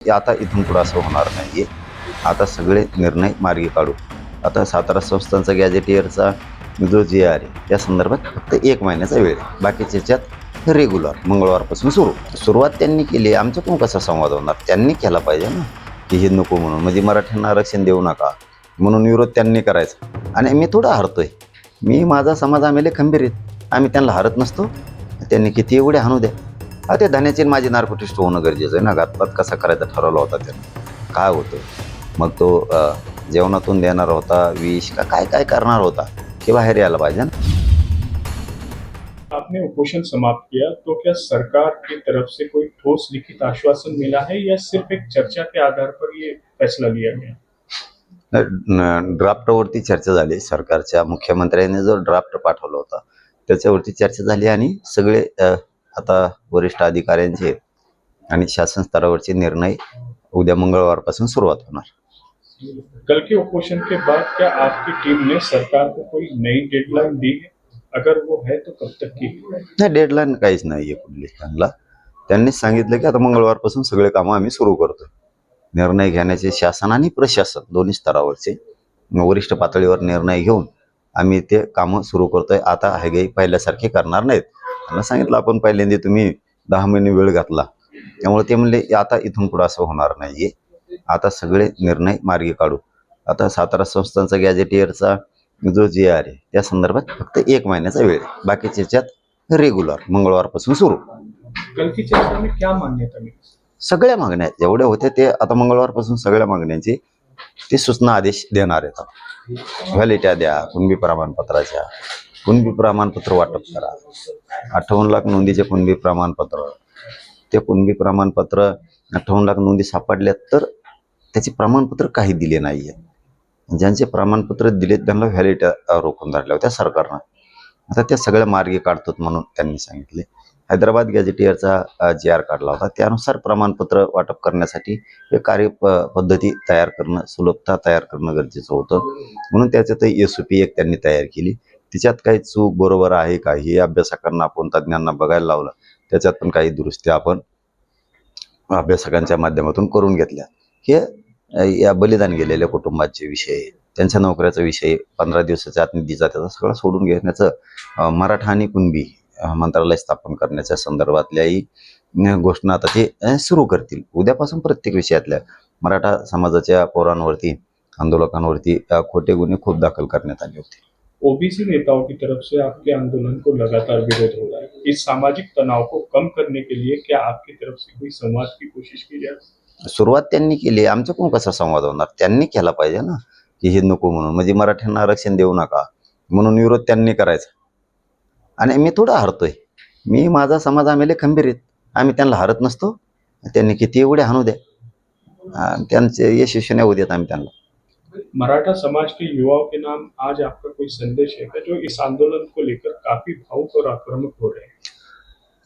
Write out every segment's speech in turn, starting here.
आता इथून पुढे असं होणार नाहीये. आता सगळे निर्णय मार्गी काढू. आता सातारा संस्थांचा गॅजेटियरचा जो जी आर आहे त्या संदर्भात फक्त 1 महिन्याचा वेळ आहे. बाकीच्या ह्याच्यात रेग्युलर मंगळवारपासून सुरुवात त्यांनी केली. आमच्याकडून कसा संवाद होणार? त्यांनी केला पाहिजे ना, की हे नको म्हणून, म्हणजे मराठ्यांना आरक्षण देऊ नका म्हणून विरोध त्यांनी करायचा. आणि मी थोडा हरतोय. मी माझा समाज आम्ही लय खंबीर आहेत. आम्ही त्यांना हरत नसतो. त्यांनी किती एवढे हाणू द्या. ते धन्याची माझी नार्कोटिस्ट होणं गरजेचं आहे ना. घातपात कसा करायचा ठरवला होता त्याने. काय होतं मग तो जेवणातून देणार होता विष का काय काय करणार होता हे बाहेर यायला पाहिजे ना. आपने उपोषण समाप्त किया तो क्या सरकार की तरफ से कोई ठोस लिखित आश्वासन मिला है या सिर्फ एक चर्चा के आधार पर ये फैसला लिया गया? ड्राफ्टवरती चर्चा झाली. सरकारच्या मुख्यमंत्र्यांनी जो ड्राफ्ट पाठवला होता त्याच्यावरती चर्चा झाली आणि सगळे आता वरिष्ठ अधिकाऱ्यांचे आणि शासन स्तरावरचे निर्णय उद्या मंगळवारपासून सुरुवात होणार. कल के उपोषण के बाद क्या आपकी टीम ने सरकार को कोई नई डेडलाइन दी है? अगर वो है तो कब तक की? नाही, डेडलाईन काहीच नाहीये कुठली. त्यांनी सांगितलं की आता मंगळवारपासून सगळे कामं आम्ही सुरू करतोय. निर्णय घेण्याचे शासन आणि प्रशासन दोन्ही स्तरावरचे वरिष्ठ पातळीवर निर्णय घेऊन आम्ही ते कामं सुरू करतोय. आता हे पहिल्यासारखे करणार नाहीत. त्यांना सांगितलं आपण पहिल्यांदा तुम्ही 10 महिने वेळ घातला, त्यामुळे ते म्हणले आता इथून पुढे असं होणार नाहीये. आता सगळे निर्णय मार्गी काढू. आता सातारा संस्थांचा गॅजेटियरचा जो जी आर आहे त्या संदर्भात फक्त 1 महिन्याचा वेळ आहे. बाकीच्या ह्याच्यात रेग्युलर मंगळवारपासून सुरू. कल की चर्चा में क्या मान्यता मिली? सगळ्या मागण्या जेवढ्या होत्या ते आता मंगळवारपासून सगळ्या मागण्यांची ते सूचना आदेश देणार आहेत. व्हॅलिट्या द्या, कुणबी प्रमाणपत्राच्या, कुणबी प्रमाणपत्र वाटप करा. 58 लाख नोंदीचे कुणबी प्रमाणपत्र, ते कुणबी प्रमाणपत्र 58 लाख नोंदी सापडल्या तर त्याचे प्रमाणपत्र काही दिले नाहीये. ज्यांचे प्रमाणपत्र दिलेत त्यांना व्हॅलिट्या रोखून धरल्या होत्या सरकारनं. आता त्या सगळ्या मार्गी काढतात म्हणून त्यांनी सांगितले. हैदराबाद गॅजेटियरचा जी आर काढला होता त्यानुसार प्रमाणपत्र वाटप करण्यासाठी एक कार्यपद्धती तयार करणं, सुलभता तयार करणं गरजेचं होतं. म्हणून त्याच्यात SOP एक त्यांनी तयार केली. तिच्यात काही चूक बरोबर आहे का हे अभ्यासकांना आपण तज्ज्ञांना बघायला लावलं. त्याच्यात पण काही दुरुस्त्या आपण अभ्यासकांच्या माध्यमातून करून घेतल्या. हे या बलिदान गेलेल्या कुटुंबाचे विषय, त्यांच्या नोकऱ्याचा विषय, 15 दिवसाच्या आत निधीचा त्याचा सगळं सोडून घेण्याचं मराठा आणि कुणबी मंत्रालय स्थापन करण्याच्या संदर्भातल्याही घोषणा आता ते सुरू करतील. उद्यापासून प्रत्येक विषयातल्या मराठा समाजाच्या पोरांवरती, आंदोलकांवरती खोटे गुन्हे खूप दाखल करण्यात आले होते. ओबीसी नेताओं की तरफ से आपके आंदोलन को लगातार विरोध हो रहा है। इस सामाजिक तनाव को कम करने के लिए क्या आपकी तरफ से कोई संवाद की कोशिश की जाए? सुरुवात त्यांनी केली. आमच्याकडून कसा संवाद होणार? त्यांनी केला पाहिजे ना, की हे नको म्हणून, म्हणजे मराठ्यांना आरक्षण देऊ नका म्हणून विरोध त्यांनी करायचा. आणि मी थोडा हरतोय. मी माझा समाज आम्ही लय खंबीर आहेत. आम्ही त्यांना हरत नसतो. त्यांनी किती एवढे हाणू द्या. त्यांचे यशस्वी नाही होऊ देत आम्ही त्यांना. मराठा समाज के युवाओं के नाम आज आपका कोई संदेश है क्या, जो इस आंदोलन को लेकर काफी भावुक और आक्रामक हो रहे हैं?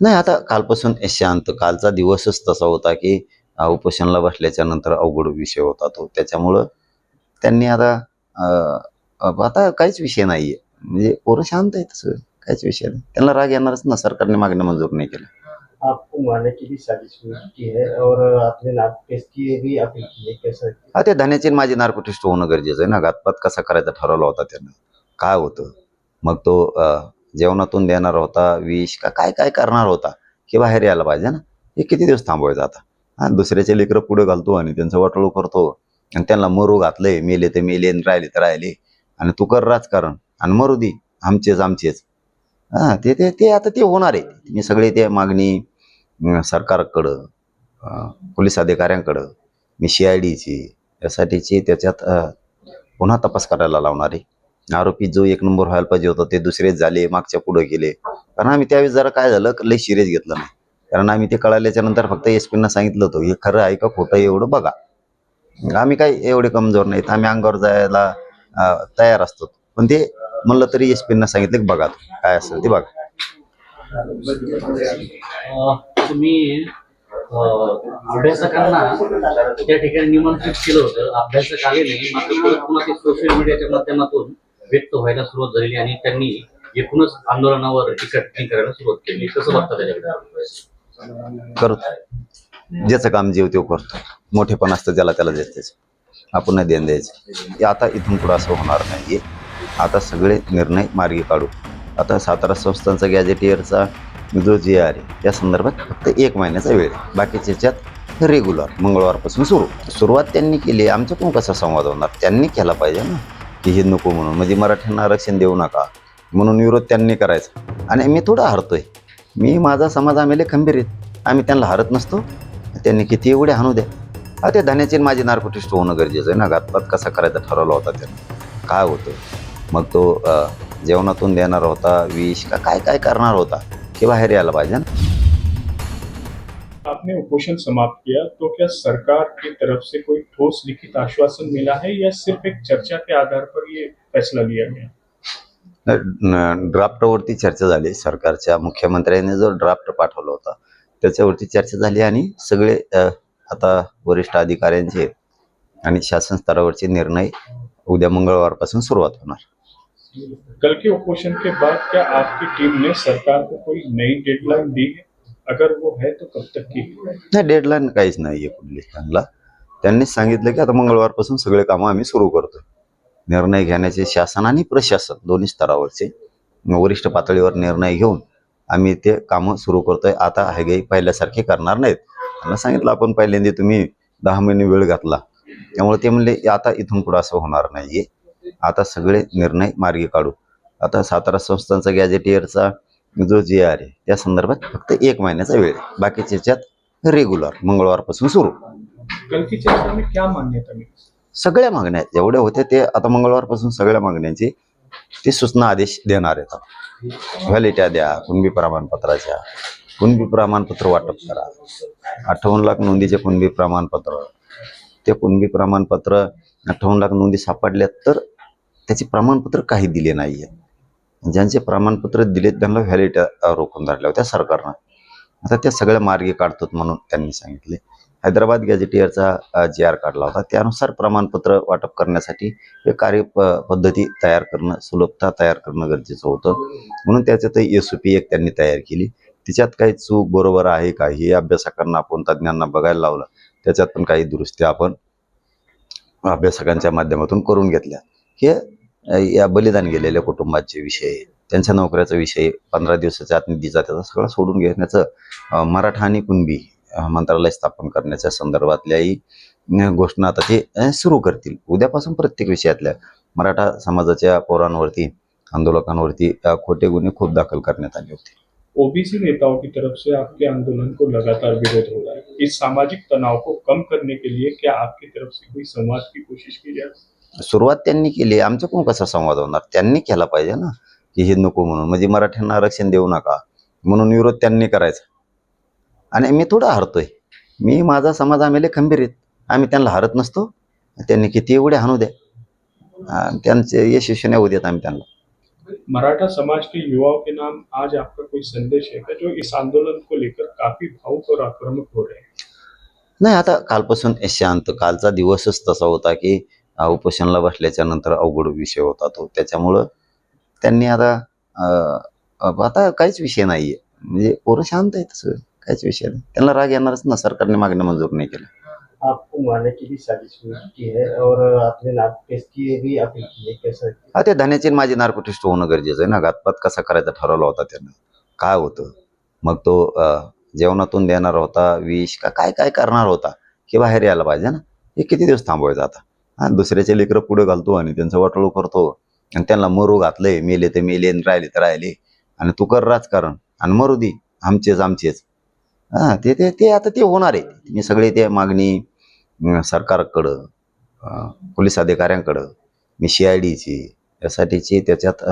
नाही, आता कालपासून शांत. कालचा दिवसच तसा होता की उपोषणाला बसल्याच्या नंतर अवघड विषय होता तो. त्याच्यामुळं त्यांनी आता काहीच विषय नाहीये. म्हणजे पोरं शांत आहेत सगळं. काहीच विषय नाही. त्यांना राग येणारच ना, सरकारने मागणं मंजूर नाही केलं. आपको मारने की भी साजिश हुई की है और आपने नार्को टेस्ट की भी अपील की है, कैसा? ते धन्याची माझी नार्कोटिस्ट होणं गरजेचं आहे ना. घातपात कसा करायचा ठरवला होता त्यानं. काय होतं मग तो जेवणातून देणार होता विष का काय काय करणार होता हे बाहेर यायला पाहिजे ना. हे किती दिवस थांबवायचं आता? दुसऱ्याचे लेकरं पुढे घालतो आणि त्यांचं वाटोळं करतो आणि त्यांना मरू घातलंय. मेले तर मेले आणि राहिले तर राहिले. आणि तू कर राजकारण आणि मरू दे आमचेच. ते आता ते होणार आहे. मी सगळे ते मागणी सरकारकडं, पोलीस अधिकाऱ्यांकडं, मी CIDची, SITची त्याच्यात पुन्हा तपास करायला लावणार आहे. आरोपी जो 1 नंबर व्हायला पाहिजे होता ते दुसरेच झाले, मागच्या पुढे गेले. कारण आम्ही त्यावेळेस जरा काय झालं लय सिरियस घेतलं नाही. कारण आम्ही ते कळाल्याच्या नंतर फक्त SP सांगितलं होतं हे खरं आहे का खोटं एवढं बघा. आम्ही काय एवढे कमजोर नाहीत. आम्ही अंगावर जायला तयार असतो. पण ते म्हणलं तरी SP सांगितलं की बघा काय असेल ते बघा. तुम्ही अभ्यासकांना त्या ठिकाणी निमंत्रित केलं होतं. अभ्यासक आले नाही, मात्र परत पुन्हा ते सोशल मीडियाच्या माध्यमातून व्यक्त व्हायला सुरुवात झालेली आणि त्यांनी एकूणच आंदोलनावर टीका करायला सुरुवात केली. कसं बघता त्याच्याकडे? करतो ज्याचं काम जीव तो करतो, मोठेपण असतं त्याला त्याला देतेच, आपण नाही देण द्यायचं. हे आता इथून पुढं असं होणार नाही. आता सगळे निर्णय मार्गी काढू. आता सातारा संस्थांचा गॅजेटियरचा जो जी आहे त्या संदर्भात फक्त 1 महिन्याचा वेळ आहे. बाकीच्या ह्याच्यात रेग्युलर मंगळवारपासून सुरुवात त्यांनी केली. आमच्याकडून कसा संवाद होणार? त्यांनी केला पाहिजे ना, की हे नको म्हणून, म्हणजे मराठ्यांना आरक्षण देऊ नका म्हणून विरोध त्यांनी करायचा. आणि मी थोडा हरतोय, मी माझा समाज आम्ही लय खंबीर आहेत, आम्ही त्यांना हरत नसतो. त्यांनी किती एवढे हाणू द्या. ते धन्याची माझी नार्कोटिस्ट होणं गरजेचं आहे ना. घातपात कसा करायचा ठरवला होता त्यांनी, काय होतं मग तो जेवणातून देणार होता विष का काय काय करणार होता हे बाहेर यायला पाहिजे ना. आपने उपोषण समाप्त किया तो क्या सरकार की तरफ से कोई ठोस लिखित आश्वासन मिला है या सिर्फ एक चर्चा के आधार पर ये फैसला लिया गया? ड्राफ्टवरती चर्चा झाली. सरकारच्या मुख्यमंत्र्यांनी जो ड्राफ्ट पाठवला होता त्याच्यावरती चर्चा झाली आणि सगळे आता वरिष्ठ अधिकाऱ्यांचे आणि शासन स्तरावरचे निर्णय उद्या मंगळवारपासून सुरुवात होणार. कल के उपोषण के बाद क्या आपकी टीम ने सरकार को कोई नई डेडलाइन दी है? अगर वो है तो कब तक की? नाही, डेडलाईन काहीच नाही आहे कुठली. त्यांनी सांगितलं की आता मंगळवारपासून सगळे कामं आम्ही सुरू करतोय. निर्णय घेण्याचे शासन आणि प्रशासन दोन्ही स्तरावरचे वरिष्ठ पातळीवर निर्णय घेऊन आम्ही ते कामं सुरू करतोय. आता हे पहिल्यासारखे करणार नाहीत. त्यांना सांगितलं आपण पहिल्यांदा तुम्ही 10 महिने वेळ घातला, त्यामुळे ते म्हणले आता इथून पुढे असं होणार नाहीये. आता सगळे निर्णय मार्गी काढू. आता सातारा संस्थांचा गॅजेटियरचा जो जी आहे त्या संदर्भात फक्त 1 महिन्याचा वेळ आहे. बाकीच्या ह्याच्यात रेग्युलर मंगळवारपासून सुरू. कल की चर्चा में क्या मान्यता मिली? सगळ्या मागण्या जेवढ्या होत्या ते आता मंगळवारपासून सगळ्या मागण्यांची ते सूचना आदेश देणार आहेत. व्हॅलिट्या द्या, कुणबी प्रमाणपत्राच्या, कुणबी प्रमाणपत्र वाटप करा. 58 लाख नोंदीचे कुणबी प्रमाणपत्र, ते कुणबी प्रमाणपत्र 58 लाख नोंदी सापडल्या तर त्याचे प्रमाणपत्र काही दिले नाहीये. ज्यांचे प्रमाणपत्र दिलेत त्यांना व्हॅलिट्या रोखून धरल्या होत्या सरकारनं. आता त्या सगळ्या मार्गी काढतात म्हणून त्यांनी सांगितले. हैदराबाद गॅजेटियरचा GR काढला होता, त्यानुसार प्रमाणपत्र वाटप करण्यासाठी एक कार्यपद्धती तयार करणं, सुलभता तयार करणं गरजेचं होतं. म्हणून त्याच्यात SOP एक त्यांनी तयार केली. तिच्यात काही चूक बरोबर आहे का हे अभ्यासकांना आपण तज्ज्ञांना बघायला लावलं. त्याच्यात पण काही दुरुस्त्या आपण अभ्यासकांच्या माध्यमातून करून घेतल्या. हे या बलिदान गेलेल्या कुटुंबाचे विषय, त्यांच्या नोकऱ्याचा विषय, 15 दिवसाच्या आत निधीचा त्याचा सगळं सोडून घेण्याचं मराठा आणि कुणबी मंत्रालय स्थापन करण्याच्या संदर्भातल्याही घोषणा आता ते सुरू करतील. उद्यापासून प्रत्येक विषयातल्या मराठा समाजाच्या पोरांवरती, आंदोलकांवरती खोटे गुन्हे खूप दाखल करण्यात आले होते. ओबीसी नेताओं की तरफ से आपके आंदोलन को लगातार विरोध हो रहा है। इस सामाजिक तनाव को कम करने के लिए क्या आपकी तरफ से कोई संवाद की कोशिश की जाए? सुरुवात त्यांनी केली. आमच्याकडून कसा संवाद होणार? त्यांनी केला पाहिजे ना, की हे नको म्हणून, म्हणजे मराठ्यांना आरक्षण देऊ नका म्हणून विरोध त्यांनी करायचा. आणि मी थोडा हरतोय, मी माझा समाज आम्ही लय खंबीर आहेत, आम्ही त्यांना हरत नसतो. त्यांनी किती एवढे हाणू द्या, त्यांचे यशस्वी नाही होऊ देत आम्ही त्यांना. मराठा समाज के युवाओं के नाम आज आपका कोई संदेश है क्या, जो इस आंदोलन को लेकर काफी भावुक और आक्रामक हो रहे हैं? नाही, आता कालपासून शांत, कालचा दिवसच तसा होता की उपोषणाला बसल्याच्या नंतर अवघड विषय होता तो. त्याच्यामुळं त्यांनी आता काहीच विषय नाहीये, म्हणजे पोरं शांत आहेत, सगळं काहीच विषय नाही. त्यांना राग येणारच ना, सरकारने मागणं मंजूर नाही केलं. आपको मारने की भी साजिश हुई की है और आपने नार्कोटिक्स की भी अपील की है, कैसा? ते धन्याची माझी नार्कोटिस्ट होणं गरजेचं आहे ना. घातपात कसा करायचा ठरवला होता त्यांना, काय होतं मग तो जेवणातून देणार होता विष का काय काय करणार होता हे बाहेर यायला पाहिजे ना. हे किती दिवस थांबवायचं आता? दुसऱ्याचे लेकरं पुढे घालतो आणि त्यांचं वाटोळ करतो आणि त्यांना मरू घातलंय, मेले तर मेले आणि राहिले तर राहिले, आणि तू कर राजकारण आणि मरू दे, आमचेच. ते आता ते होणार आहे. मी सगळे ते मागणी सरकारकडं, पोलीस अधिकाऱ्यांकडं, मी CIDची यासाठीची त्याच्यात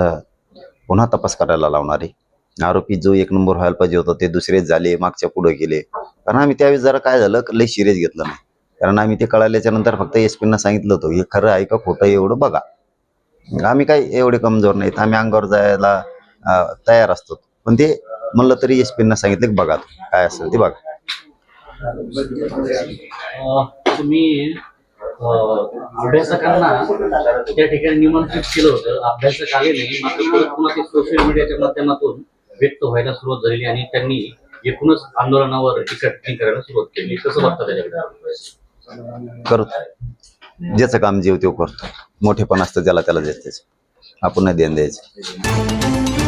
पुन्हा तपास करायला लावणार आहे. आरोपी जो 1 नंबर व्हायला पाहिजे होता ते दुसरेच झाले, मागच्या पुढे गेले. कारण आम्ही त्यावेळेस जरा काय झालं, लई सिरियस घेतलं नाही. कारण आम्ही ते कळाल्याच्या नंतर फक्त SP सांगितलं होतं हे खरं आहे का खोटं एवढं बघा. आम्ही काय एवढे कमजोर नाहीत, आम्ही अंगावर जायला तयार असतो. पण ते म्हणलं तरी SP सांगितलं की बघा काय असेल ते बघा. तुम्ही अभ्यासकांना त्या ठिकाणी निमंत्रित केलं होतं, अभ्यासक आले नाही, मात्र परत पुन्हा ते सोशल मीडियाच्या माध्यमातून व्यक्त व्हायला सुरुवात झालेली आणि त्यांनी एकूणच आंदोलनावर टीका करायला सुरुवात केली. कसं बघता त्याच्याकडे? करतो ज्याचं काम जीव तो करतो. मोठेपण असतं ज्याला त्याला देतेच, आपण नाही देण द्यायचं.